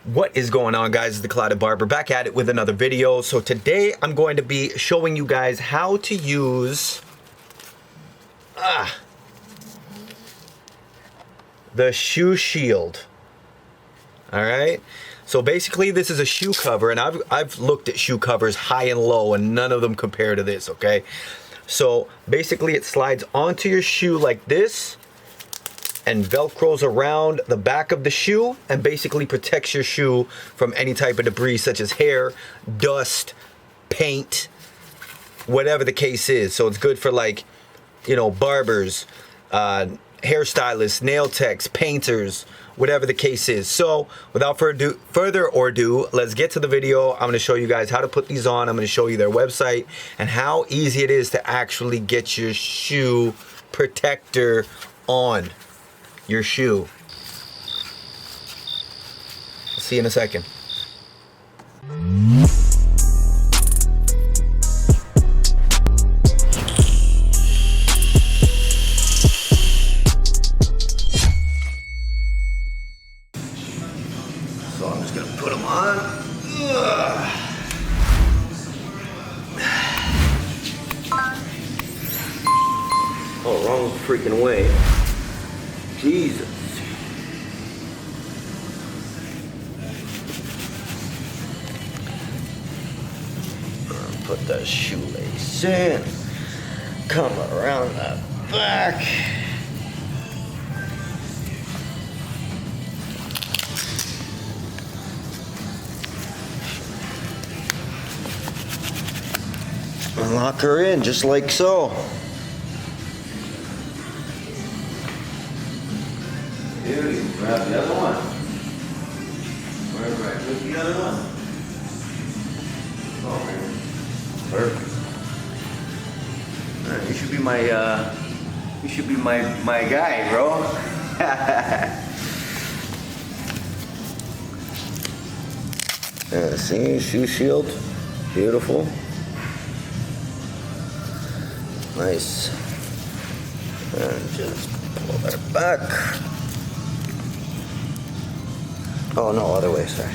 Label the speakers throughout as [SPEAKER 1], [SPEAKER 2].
[SPEAKER 1] What is going on, guys? It's the Clouded Barber back at it with another video. So today I'm going to be showing you guys how to use the ShoeShield. All right. So basically, this is a shoe cover, and I've looked at shoe covers high and low, and none of them compare to this. Okay. So basically, it slides onto your shoe like this, and velcros around the back of the shoe, and basically protects your shoe from any type of debris such as hair, dust, paint, whatever the case is. So it's good for, like, you know, barbers, hairstylists, nail techs, painters, whatever the case is. So without further ado, let's get to the video. I'm going to show you guys how to put these on. I'm going to show you their website and how easy it is to actually get your shoe protector on your shoe. I'll see you in a second. So I'm just gonna put them on. Oh, wrong freaking way. Jesus. Put the shoelace in. Come around the back. And lock her in just like so. Here, you grab the other one. Right, with the other one. Oh, man. Perfect. Right, you should be my guy, bro. Yeah, see, ShoeShield, beautiful. Nice. And just pull that back. Oh no, other way, sorry.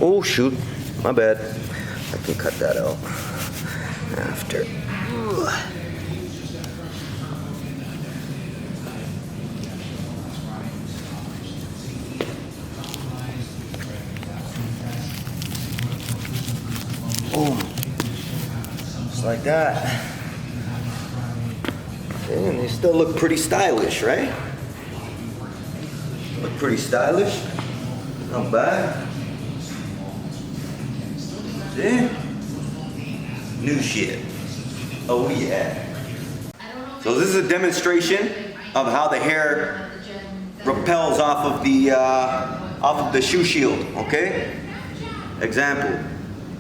[SPEAKER 1] Oh shoot, my bad. I can cut that out after. Boom. Just like that. And they still look pretty stylish, right? Look pretty stylish. Not bad. See? New shit. Oh yeah. So this is a demonstration of how the hair repels off of the ShoeShield. Okay? Example.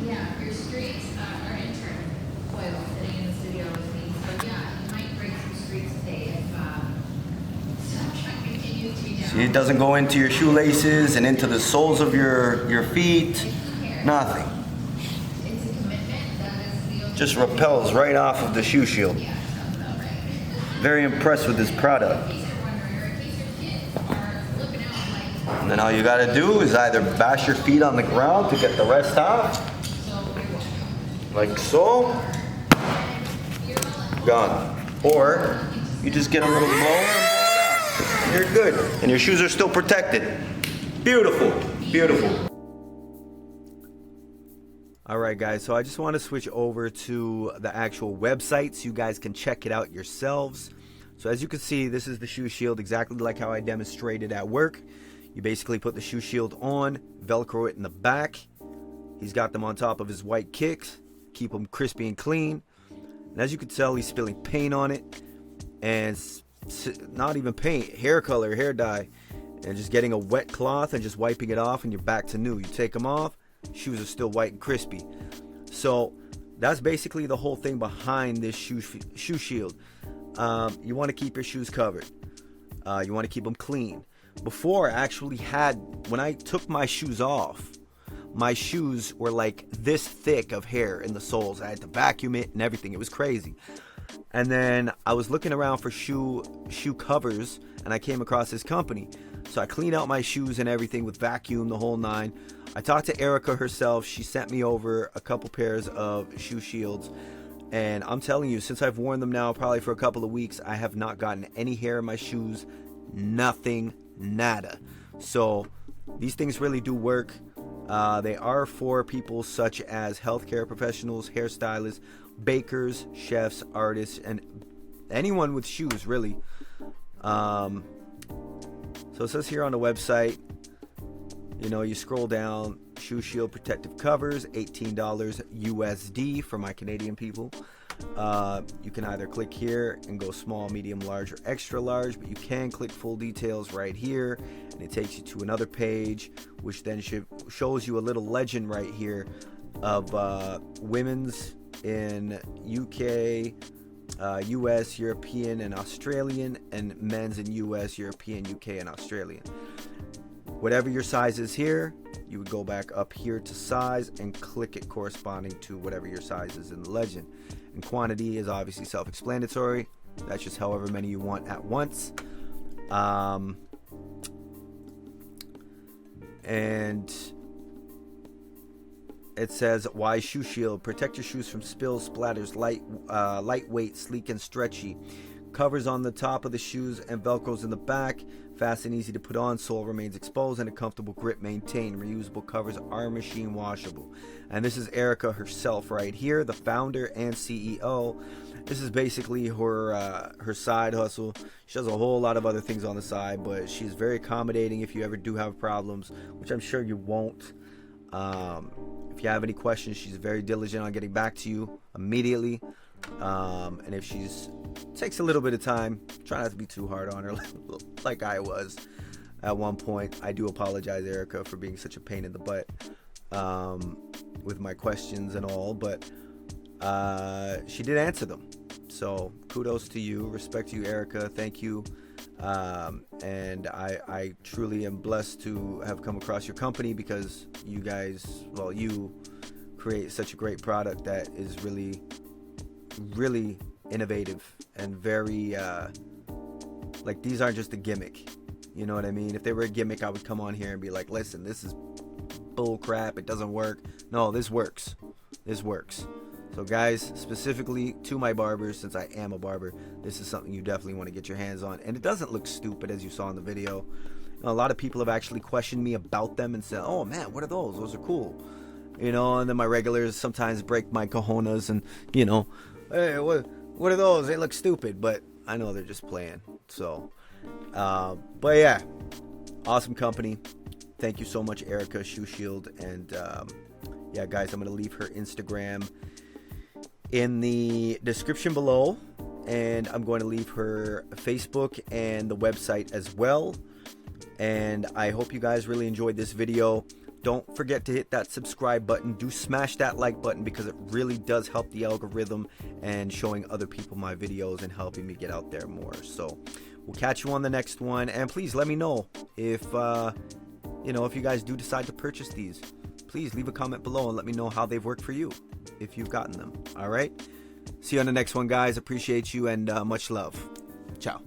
[SPEAKER 2] Yeah, your streaks are intern Coil sitting in the studio with me. So yeah, you might break some streaks today if continue to be down.
[SPEAKER 1] See, it doesn't go into your shoelaces and into the soles of your feet. Nothing.
[SPEAKER 2] It's a commitment that is the
[SPEAKER 1] Just repels right off of the ShoeShield.
[SPEAKER 2] Yeah, sounds about right.
[SPEAKER 1] Very impressed with this product.
[SPEAKER 2] In case you're wondering, or in case your kids are flipping out like
[SPEAKER 1] And then all you gotta do is either bash your feet on the ground to get the rest out, like so, gone. Or you just get a little blower and blow it out. And you're good. And your shoes are still protected. Beautiful, beautiful. All right, guys, so I just want to switch over to the actual website so you guys can check it out yourselves. So as you can see, this is the ShoeShield, exactly like how I demonstrated at work. You basically put the ShoeShield on, Velcro it in the back. He's got them on top of his white kicks, keep them crispy and clean. And as you can tell, he's spilling paint on it, and not even paint, hair color, hair dye, and just getting a wet cloth and just wiping it off, and you're back to new. You take them off, shoes are still white and crispy. So that's basically the whole thing behind this ShoeShield. You want to keep your shoes covered. You want to keep them clean. Before, I actually had, when I took my shoes off, my shoes were like this thick of hair in the soles. I had to vacuum it and everything. It was crazy. And then I was looking around for shoe covers, and I came across this company. So I cleaned out my shoes and everything with vacuum, the whole nine. I talked to Erica herself. She sent me over a couple pairs of ShoeShields. And I'm telling you, since I've worn them now probably for a couple of weeks, I have not gotten any hair in my shoes. Nothing, nada. So these things really do work. They are for people such as healthcare professionals, hairstylists, bakers, chefs, artists, and anyone with shoes, really. So it says here on the website, you know, you scroll down, ShoeShield protective covers, $18 USD for my Canadian people. You can either click here and go small, medium, large, or extra large, but you can click full details right here, and it takes you to another page, which then shows you a little legend right here of women's in UK, US, European, and Australian, and men's in US, European, UK, and Australian. Whatever your size is here, you would go back up here to size and click it corresponding to whatever your size is in the legend. And quantity is obviously self-explanatory. That's just however many you want at once. And it says, why ShoeShield? Protect your shoes from spills, splatters, lightweight, sleek, and stretchy. Covers on the top of the shoes and velcros in the back. Fast and easy to put on. Sole remains exposed and a comfortable grip maintained. Reusable covers are machine washable. And this is Erica herself right here, the founder and CEO. This is basically her side hustle. She does a whole lot of other things on the side, but she's very accommodating if you ever do have problems, which I'm sure you won't. If you have any questions, she's very diligent on getting back to you immediately. And if she's takes a little bit of time, try not to be too hard on her like I was at one point. I do apologize, Erica, for being such a pain in the butt with my questions and all, but she did answer them. So kudos to you, respect to you, Erica. Thank you. And I truly am blessed to have come across your company, because you guys, well, you create such a great product that is really innovative and very like, these aren't just a gimmick, you know what I mean? If they were a gimmick, I would come on here and be like, listen, this is bull crap, it doesn't work. No, this works. So guys, specifically to my barbers, since I am a barber, this is something you definitely want to get your hands on. And it doesn't look stupid, as you saw in the video. You know, a lot of people have actually questioned me about them and said, oh man, what are those? Those are cool. You know, and then my regulars sometimes break my cojones and, you know, hey, what are those? They look stupid, but I know they're just playing. So, but yeah, awesome company. Thank you so much, Erica, ShoeShield. And yeah, guys, I'm going to leave her Instagram in the description below, and I'm going to leave her Facebook and the website as well. And I hope you guys really enjoyed this video. Don't forget to hit that subscribe button. Do smash that like button, because it really does help the algorithm and showing other people my videos and helping me get out there more. So we'll catch you on the next one, and please let me know if you know, if you guys do decide to purchase these. Please leave a comment below and let me know how they've worked for you, if you've gotten them. All right, see you on the next one, guys. Appreciate you, and much love. Ciao.